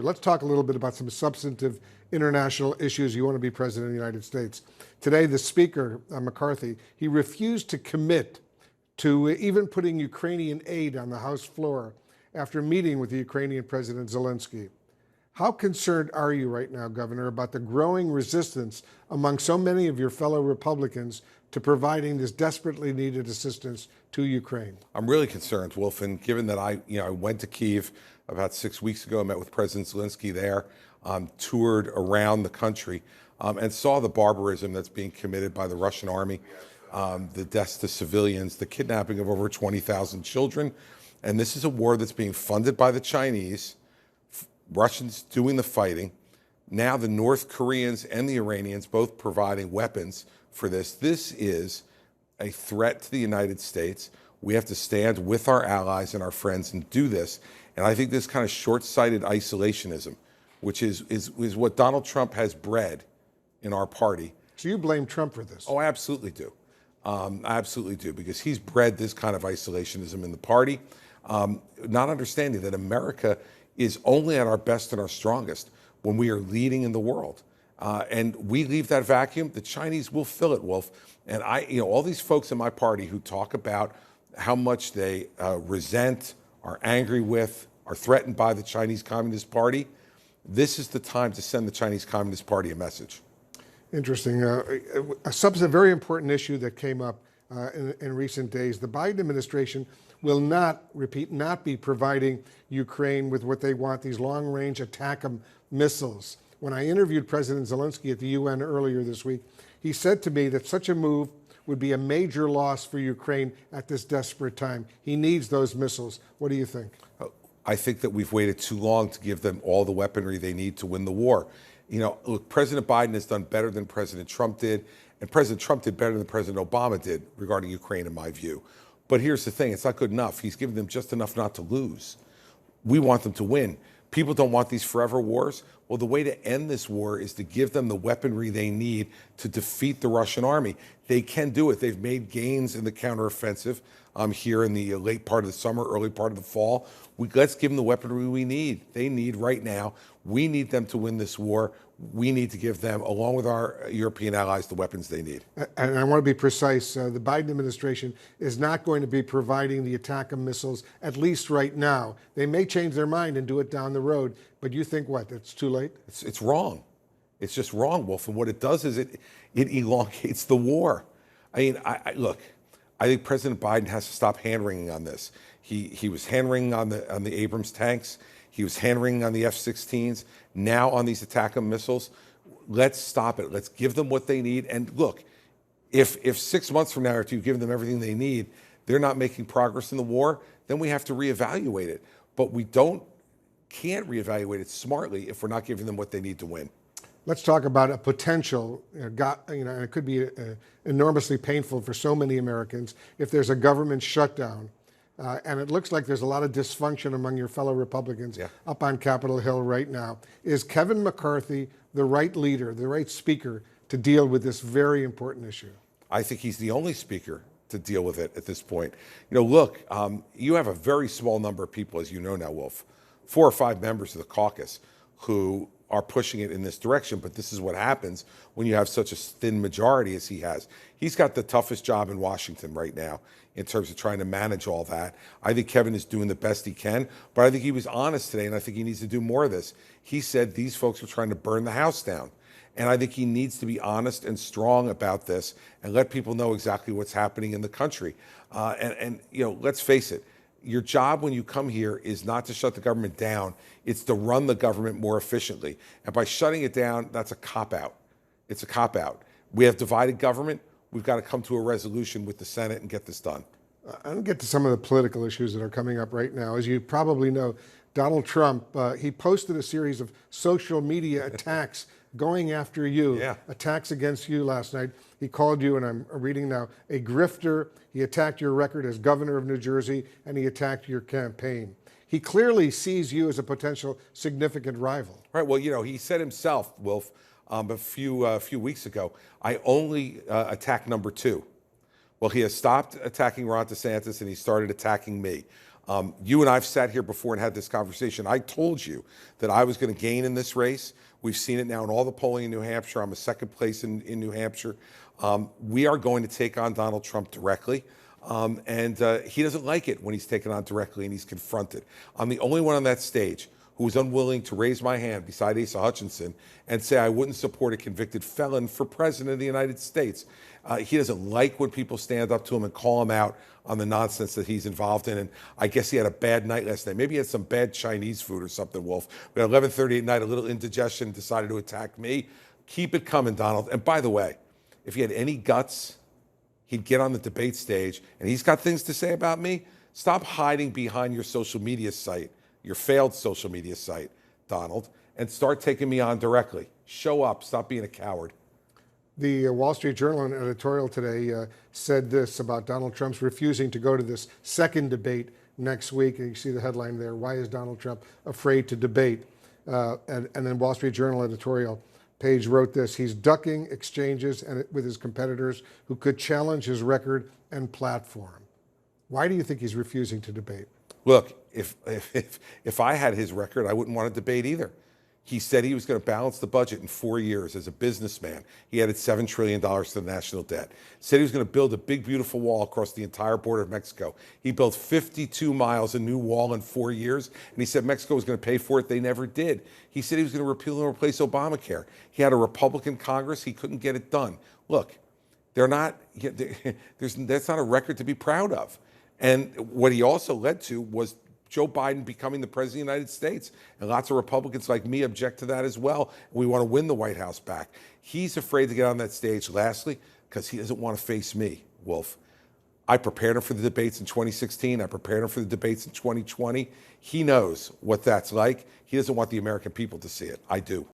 Let's talk a little bit about some substantive international issues you want to be president of the United States. Today, the Speaker, McCarthy, he refused to commit to even putting Ukrainian aid on the House floor after meeting with the Ukrainian President Zelensky. How concerned are you right now, Governor, about the growing resistance among so many of your fellow Republicans to providing this desperately needed assistance to Ukraine? I'm really concerned, Wolf, and given that I went to Kyiv about 6 weeks ago, I met with President Zelensky there, toured around the country, and saw the barbarism that's being committed by the Russian army, the deaths to civilians, the kidnapping of over 20,000 children. And this is a war that's being funded by the Chinese, Russians doing the fighting, now the North Koreans and the Iranians both providing weapons for this. This is a threat to the United States. We have to stand with our allies and our friends and do this. And I think this kind of short-sighted isolationism, which is what Donald Trump has bred in our party. So you blame Trump for this? Oh, I absolutely do. I absolutely do, because he's bred this kind of isolationism in the party, not understanding that America is only at our best and our strongest when we are leading in the world. And we leave that vacuum, the Chinese will fill it, Wolf. And all these folks in my party who talk about how much they resent, are angry with, are threatened by the Chinese Communist Party, this is the time to send the Chinese Communist Party a message. Interesting. A very important issue that came up in recent days. The Biden administration will not be providing Ukraine with what they want, these long-range ATACMS missiles. When I interviewed President Zelensky at the UN earlier this week, he said to me that such a move would be a major loss for Ukraine at this desperate time. He needs those missiles. What do you think? I think that we've waited too long to give them all the weaponry they need to win the war. Look, President Biden has done better than President Trump did, and President Trump did better than President Obama did regarding Ukraine, in my view. But here's the thing, it's not good enough. He's given them just enough not to lose. We want them to win. People don't want these forever wars. Well, the way to end this war is to give them the weaponry they need to defeat the Russian army. They can do it. They've made gains in the counteroffensive here in the late part of the summer, early part of the fall. Let's give them the weaponry they need right now. We need them to win this war. We need to give them, along with our European allies, the weapons they need. And I want to be precise. The Biden administration is not going to be providing the ATACMS missiles, at least right now. They may change their mind and do it down the road. But you think what? It's too late? It's wrong. It's just wrong, Wolf. And what it does is it elongates the war. I mean, look, I think President Biden has to stop hand-wringing on this. He was hand-wringing on the Abrams tanks. He was hand-wringing on the F-16s. Now on these ATACMS missiles. Let's stop it. Let's give them what they need. And look, if 6 months from now, after you've given them everything they need, they're not making progress in the war, then we have to reevaluate it. But we can't reevaluate it smartly if we're not giving them what they need to win. Let's talk about a potential, and it could be enormously painful for so many Americans if there's a government shutdown. And it looks like there's a lot of dysfunction among your fellow Republicans up on Capitol Hill right now. Is Kevin McCarthy the right leader, the right speaker to deal with this very important issue? I think he's the only speaker to deal with it at this point. Look, you have a very small number of people, as you know now, Wolf, 4 or 5 members of the caucus who are pushing it in this direction, but this is what happens when you have such a thin majority as he has. He's got the toughest job in Washington right now in terms of trying to manage all that. I think Kevin is doing the best he can, but I think he was honest today, and I think he needs to do more of this. He said these folks are trying to burn the house down, and I think he needs to be honest and strong about this and let people know exactly what's happening in the country. Let's face it, your job when you come here is not to shut the government down. It's to run the government more efficiently. And by shutting it down, that's a cop-out. It's a cop-out. We have divided government. We've got to come to a resolution with the Senate and get this done. I'm going to get to some of the political issues that are coming up right now. As you probably know, Donald Trump, he posted a series of social media attacks going after you, attacks against you last night. He called you, and I'm reading now, a grifter. He attacked your record as governor of New Jersey, and he attacked your campaign. He clearly sees you as a potential significant rival. Right. Well, he said himself, Wolf, a few weeks ago, I only attack number 2. Well, he has stopped attacking Ron DeSantis, and he started attacking me. You and I've sat here before and had this conversation. I told you that I was going to gain in this race. We've seen it now in all the polling in New Hampshire. I'm a second place in New Hampshire. We are going to take on Donald Trump directly. And he doesn't like it when he's taken on directly and he's confronted. I'm the only one on that stage who was unwilling to raise my hand beside Asa Hutchinson and say I wouldn't support a convicted felon for president of the United States. He doesn't like when people stand up to him and call him out on the nonsense that he's involved in. And I guess he had a bad night last night. Maybe he had some bad Chinese food or something, Wolf. But at 11:30 at night, a little indigestion, decided to attack me. Keep it coming, Donald. And by the way, if he had any guts, he'd get on the debate stage, and he's got things to say about me. Stop hiding behind your social media site, your failed social media site, Donald, and start taking me on directly. Show up. Stop being a coward. The Wall Street Journal editorial today said this about Donald Trump's refusing to go to this second debate next week. And you see the headline there, "Why is Donald Trump afraid to debate?" And then Wall Street Journal editorial page wrote this: "He's ducking exchanges with his competitors who could challenge his record and platform." Why do you think he's refusing to debate? Look, if I had his record, I wouldn't want to debate either. He said he was going to balance the budget in 4 years as a businessman. He added $7 trillion to the national debt. Said he was going to build a big, beautiful wall across the entire border of Mexico. He built 52 miles of new wall in 4 years, and he said Mexico was going to pay for it. They never did. He said he was going to repeal and replace Obamacare. He had a Republican Congress. He couldn't get it done. Look, that's not a record to be proud of. And what he also led to was Joe Biden becoming the president of the United States. And lots of Republicans like me object to that as well. We want to win the White House back. He's afraid to get on that stage, lastly, because he doesn't want to face me, Wolf. I prepared him for the debates in 2016. I prepared him for the debates in 2020. He knows what that's like. He doesn't want the American people to see it. I do.